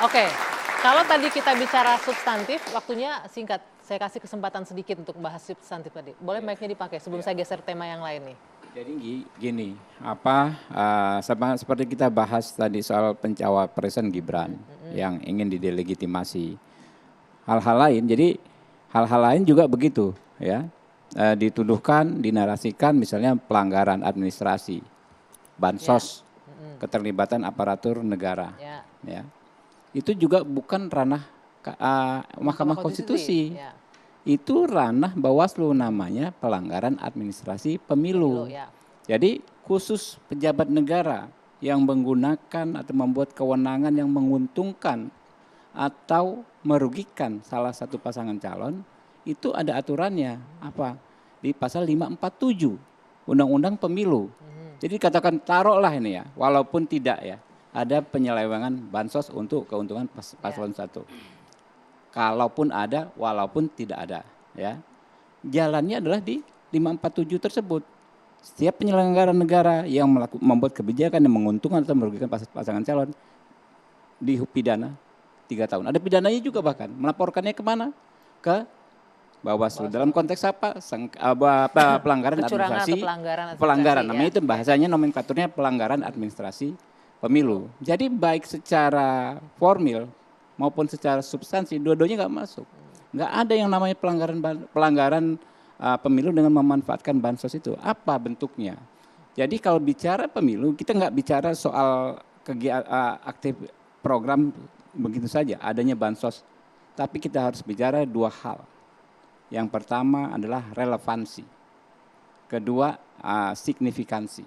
Oke, kalau tadi kita bicara substantif, waktunya singkat. Saya kasih kesempatan sedikit untuk bahas substantif tadi. Boleh mic-nya dipakai sebelum saya geser tema yang lain nih. Jadi gini, sama seperti kita bahas tadi soal pencawapresan Gibran yang ingin didelegitimasi. Hal-hal lain juga begitu, ya. Dituduhkan, dinarasikan misalnya pelanggaran administrasi, bansos, keterlibatan aparatur negara, ya. Itu juga bukan ranah Mahkamah Konstitusi. Ya. Itu ranah Bawaslu, namanya pelanggaran administrasi pemilu. Ya. Jadi khusus pejabat negara yang menggunakan atau membuat kewenangan yang menguntungkan atau merugikan salah satu pasangan calon, itu ada aturannya apa? Di pasal 547 Undang-Undang Pemilu. Jadi katakan taruhlah ini ya, walaupun tidak ya, ada penyelewengan bansos untuk keuntungan paslon 1. Kalaupun ada, walaupun tidak ada, ya. Jalannya adalah di 547 tersebut. Setiap penyelenggara negara yang membuat kebijakan yang menguntungkan atau merugikan pasangan calon dipidana 3 tahun. Ada pidananya juga bahkan. Melaporkannya kemana? Ke Bawaslu. Dalam konteks apa? Pelanggaran administrasi. Pelanggaran. Namanya itu bahasanya nomenklaturnya pelanggaran administrasi pemilu. Jadi baik secara formil maupun secara substansi, dua-duanya nggak masuk. Nggak ada yang namanya pelanggaran pemilu dengan memanfaatkan bansos itu. Apa bentuknya? Jadi kalau bicara pemilu, kita nggak bicara soal aktif program begitu saja, adanya bansos. Tapi kita harus bicara dua hal. Yang pertama adalah relevansi. Kedua, signifikansi.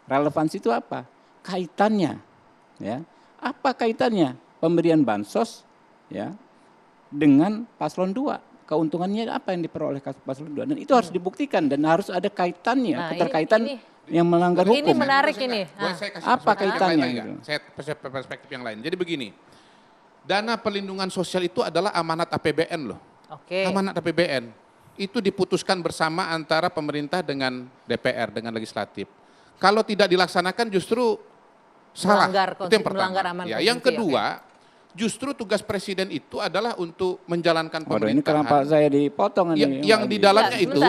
Relevansi itu apa? Kaitannya, ya. Apa kaitannya pemberian bansos, ya, dengan paslon 2? Keuntungannya apa yang diperoleh paslon 2? Dan itu harus dibuktikan dan harus ada kaitannya, keterkaitan yang melanggar hukum. Ini menarik ini. Apa kaitannya? Gitu? Saya perspektif yang lain. Jadi begini, dana perlindungan sosial itu adalah amanat APBN loh. Oke. Amanat APBN itu diputuskan bersama antara pemerintah dengan DPR, dengan legislatif. Kalau tidak dilaksanakan justru salah. Itu yang pertama. Ya, yang kedua, justru tugas presiden itu adalah untuk menjalankan pemerintahan. Ini kenapa saya dipotong ini? Yang di dalamnya itu.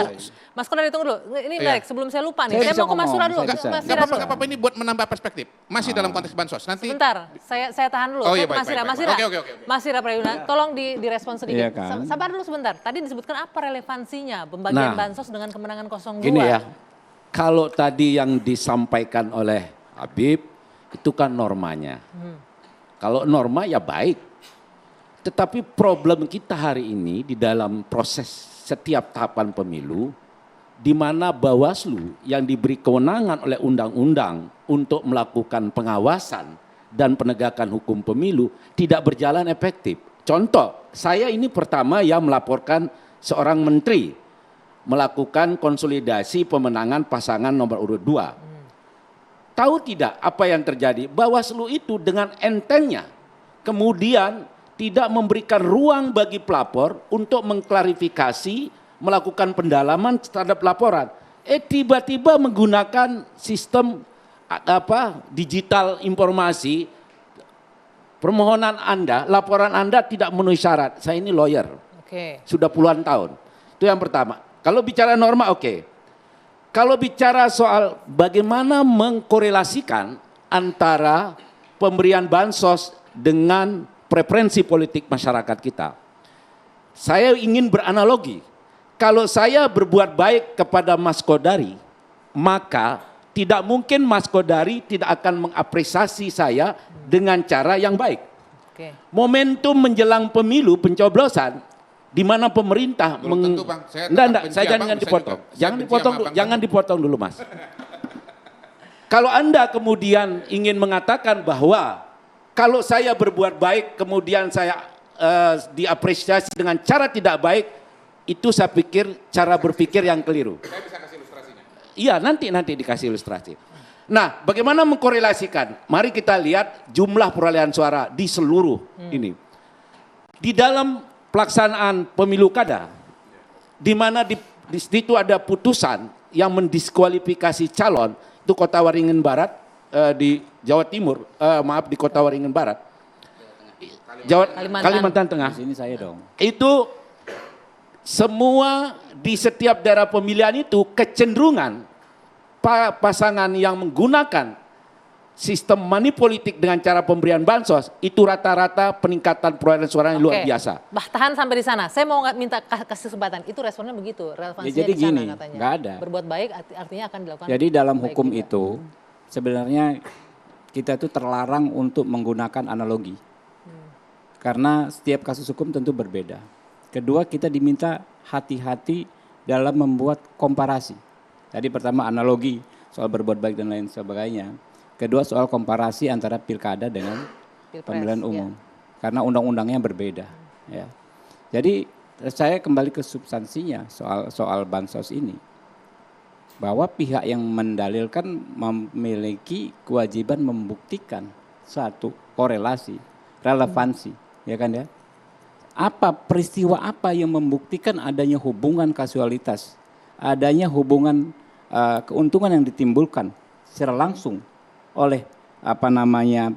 Mas Kodari tunggu dulu. Ini menarik. Sebelum saya lupa nih. Saya mau ke Mas Surah dulu. Gak apa-apa, ini buat menambah perspektif. Masih dalam konteks bansos. Nanti. Sebentar, saya tahan dulu. Oh, iya, Mas Ira. Mas Ira Prayuna, tolong direspon sedikit. Iya kan? Sabar dulu sebentar. Tadi disebutkan apa relevansinya pembagian bansos dengan kemenangan 02? Gini ya, kalau tadi yang disampaikan oleh Habib, itu kan normanya. Kalau norma ya baik. Tetapi problem kita hari ini di dalam proses setiap tahapan pemilu, di mana Bawaslu yang diberi kewenangan oleh undang-undang untuk melakukan pengawasan dan penegakan hukum pemilu tidak berjalan efektif. Contoh, saya ini pertama yang melaporkan seorang menteri melakukan konsolidasi pemenangan pasangan nomor urut 2. Tahu tidak apa yang terjadi? Bawaslu itu dengan entengnya kemudian tidak memberikan ruang bagi pelapor untuk mengklarifikasi, melakukan pendalaman terhadap laporan. Tiba-tiba menggunakan sistem digital informasi, permohonan Anda, laporan Anda tidak memenuhi syarat. Saya ini lawyer, sudah puluhan tahun. Itu yang pertama. Kalau bicara norma oke. Kalau bicara soal bagaimana mengkorelasikan antara pemberian bansos dengan preferensi politik masyarakat kita. Saya ingin beranalogi. Kalau saya berbuat baik kepada Mas Kodari, maka tidak mungkin Mas Kodari tidak akan mengapresiasi saya dengan cara yang baik. Momentum menjelang pemilu pencoblosan, di mana pemerintah tentu, Bang. Saya jangan dipotong. Jangan dipotong dulu, Mas. Kalau Anda kemudian ingin mengatakan bahwa kalau saya berbuat baik kemudian saya diapresiasi dengan cara tidak baik, itu saya pikir cara berpikir yang keliru. Saya bisa kasih ilustrasinya. Iya, nanti dikasih ilustrasi. Nah, bagaimana mengkorelasikan? Mari kita lihat jumlah perolehan suara di seluruh ini. Di dalam pelaksanaan pemilu kada, di mana di situ ada putusan yang mendiskualifikasi calon, itu Kota Waringin Barat di Jawa Timur, di Kota Waringin Barat. Kalimantan Tengah. Di sini saya dong. Itu semua di setiap daerah pemilihan itu kecenderungan pasangan yang menggunakan sistem money politik dengan cara pemberian bansos itu rata-rata peningkatan perolehan suara yang luar biasa. Tahan sampai di sana. Saya mau minta kasih kesempatan. Itu responnya begitu. Relevansinya Ya, jadi di sana gini, katanya. nggak ada. Berbuat baik artinya akan dilakukan. Jadi dalam baik hukum juga. itu sebenarnya kita itu terlarang untuk menggunakan analogi. Karena setiap kasus hukum tentu berbeda. Kedua, kita diminta hati-hati dalam membuat komparasi. Tadi pertama analogi soal berbuat baik dan lain sebagainya. Kedua soal komparasi antara pilkada dengan Pilpres, pemilihan umum. Karena undang-undangnya berbeda. Ya. Jadi saya kembali ke substansinya soal bansos ini. Bahwa pihak yang mendalilkan memiliki kewajiban membuktikan satu korelasi, relevansi, ya kan ya? Apa peristiwa apa yang membuktikan adanya hubungan kasualitas, adanya hubungan keuntungan yang ditimbulkan secara langsung oleh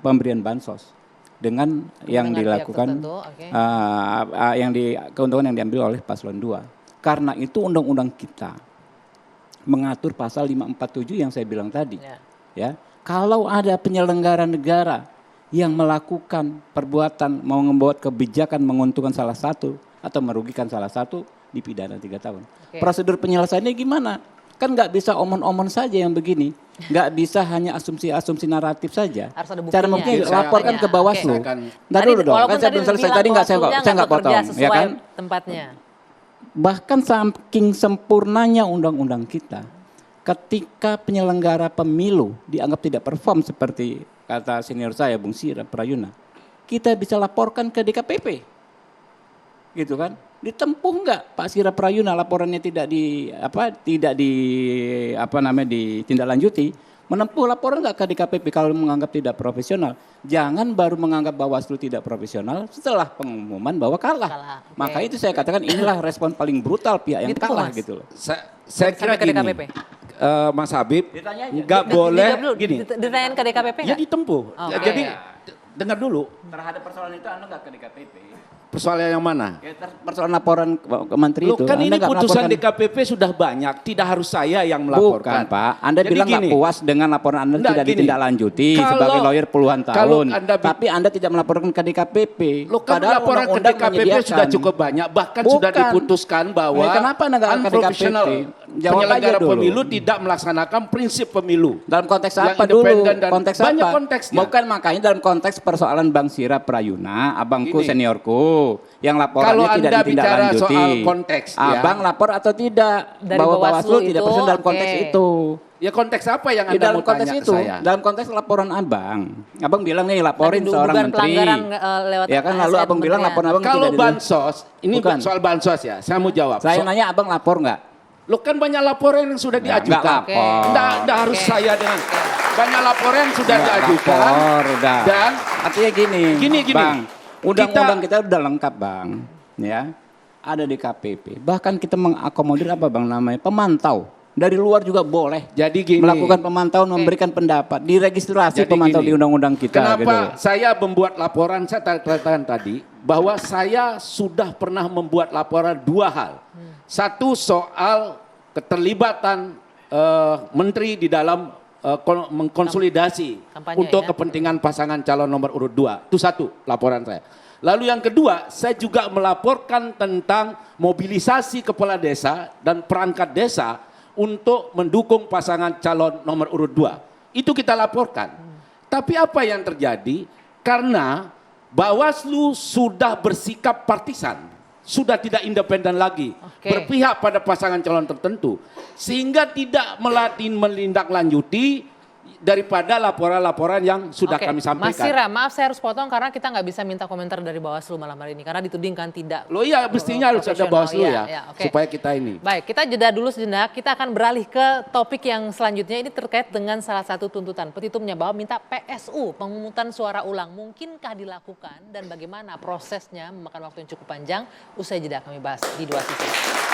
pemberian bansos dengan yang dilakukan keuntungan yang diambil oleh paslon 2. Karena itu undang-undang kita mengatur pasal 547 yang saya bilang tadi. Ya, kalau ada penyelenggara negara yang melakukan perbuatan mau membuat kebijakan menguntungkan salah satu atau merugikan salah satu, dipidana 3 tahun. Prosedur penyelesaiannya gimana? Kan nggak bisa omon-omon saja yang begini. Nggak bisa hanya asumsi-asumsi naratif saja. Harus ada cara buktinya. mungkin laporkan ke Bawaslu. Ntar dulu dong, kan saya belum selesai tadi saya nggak potong. Ya kan? Tempatnya. Bahkan saking sempurnanya undang-undang kita, ketika penyelenggara pemilu dianggap tidak perform seperti kata senior saya, Bung Sira Prayuna, kita bisa laporkan ke DKPP. Gitu kan? Ditempuh nggak Pak Sira Prayuna laporannya ditindaklanjuti, menempuh laporan nggak ke DKPP kalau menganggap tidak profesional. Jangan baru menganggap Bawaslu tidak profesional setelah pengumuman bahwa kalah. Maka itu saya katakan inilah respon paling brutal pihak yang kalah gitu loh. Saya kira gini, Mas Habib, nggak boleh gini. Ditanyain ke DKPP ya ditempuh. Jadi dengar dulu. Terhadap persoalan itu Anda nggak ke DKPP? Persoalan yang mana? Persoalan laporan ke menteri itu. Kan ini putusan DKPP sudah banyak, tidak harus saya yang melaporkan. Bukan Pak, Anda jadi bilang nggak puas dengan laporan Anda tidak ditindaklanjuti sebagai lawyer puluhan tahun. Tapi Anda tidak melaporkan ke DKPP. Padahal laporan ke DKPP sudah cukup banyak, bahkan sudah diputuskan bahwa kenapa Anda nggak ke DKPP? Penyelenggara pemilu tidak melaksanakan prinsip pemilu. Dalam konteks apa dulu? Konteks apa? Banyak konteksnya. Bukan, makanya dalam konteks persoalan Bang Sira Prayuna, abangku seniorku, yang laporannya tidak ditindaklanjuti. Soal konteks, Abang lapor atau tidak? Bahwa Bawaslu tidak persen dalam konteks itu. Ya konteks apa yang Anda dalam mau konteks tanya itu, ke saya? Dalam konteks laporan Abang bilang nih laporin seorang menteri. Ya kan, lalu Abang bilang laporan Abang kalau tidak bansos, ini soal bansos ya, saya mau jawab. Saya nanya Abang lapor nggak? Lo kan banyak laporan yang sudah diajukan. Nggak harus saya dengan banyak laporan yang sudah diajukan. Dan artinya gini, Bang, undang-undang kita udah lengkap Bang, ya. Ada di KPP. Bahkan kita mengakomodir apa Bang namanya pemantau. Dari luar juga boleh. Jadi gini, melakukan pemantauan, memberikan pendapat, diregistrasi pemantau di undang-undang kita. Kenapa gitu. Saya membuat laporan, saya katakan tadi bahwa saya sudah pernah membuat laporan 2 hal. Satu soal keterlibatan menteri di dalam mengkonsolidasi untuk kepentingan pasangan calon nomor urut 2. Itu satu laporan saya. Lalu yang kedua, saya juga melaporkan tentang mobilisasi kepala desa dan perangkat desa untuk mendukung pasangan calon nomor urut 2. Itu kita laporkan. Tapi apa yang terjadi? Karena Bawaslu sudah bersikap partisan, sudah tidak independen lagi, berpihak pada pasangan calon tertentu, sehingga tidak melindaklanjuti daripada laporan-laporan yang sudah kami sampaikan. Mas Sira, maaf saya harus potong karena kita nggak bisa minta komentar dari Bawaslu malam hari ini karena ditudingkan tidak. Loh iya, mestinya harus ada Bawaslu supaya kita ini. Baik, kita jeda dulu sejenak. Kita akan beralih ke topik yang selanjutnya. Ini terkait dengan salah satu tuntutan petitumnya bahwa minta PSU pemungutan suara ulang. Mungkinkah dilakukan dan bagaimana prosesnya memakan waktu yang cukup panjang? Usai jeda kami bahas di Dua Sisi.